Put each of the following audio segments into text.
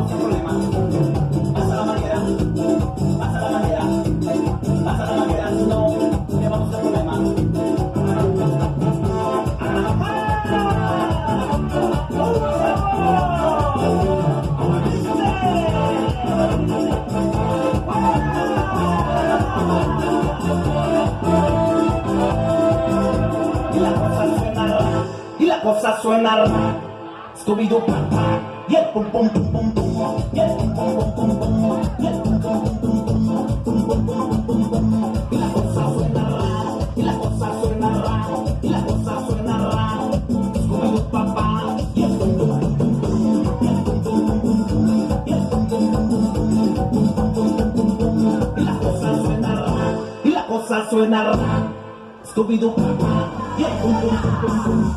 vamos sin problema. Pasa la manguera, pasa la manguera, pasa la manguera, si no, le vamos sin problema. Y la cosa suena, Scooby-Doo, y el pum pum pum pum pum, y el pum pum pum pum pum, y el pum pum pum pum pum, pum pum pum pum pum, y la cosa suena raro, y la cosa suena raro, y la cosa suena raro, Scooby-Doo papá, y el pum pum pum pum pum, y el pum pum pum pum pum, y el pum pum pum pum pum, pum pum pum pum pum, y la cosa suena raro, y la cosa suena raro, Scooby-Doo papá, y el pum pum pum pum pum.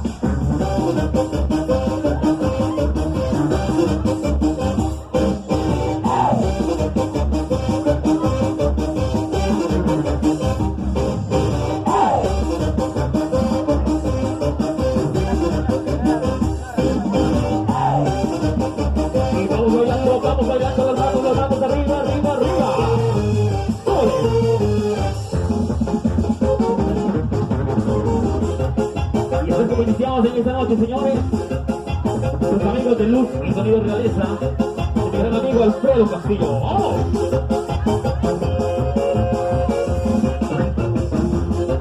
Vamos bailando los brazos arriba, arriba, arriba. Y así es como iniciamos en esta noche, señores. Los amigos de Luz y Sonido Realeza. Mi gran amigo Alfredo Castillo. ¡Vamos!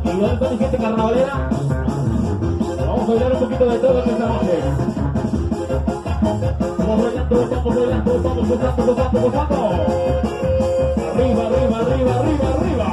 Y ya está mi gente carnavalera. Vamos a bailar un poquito de todo en esta noche. Vamos bailando, vamos bailando, vamos gozando, gozando, gozando. Arriba, arriba, arriba, arriba, arriba.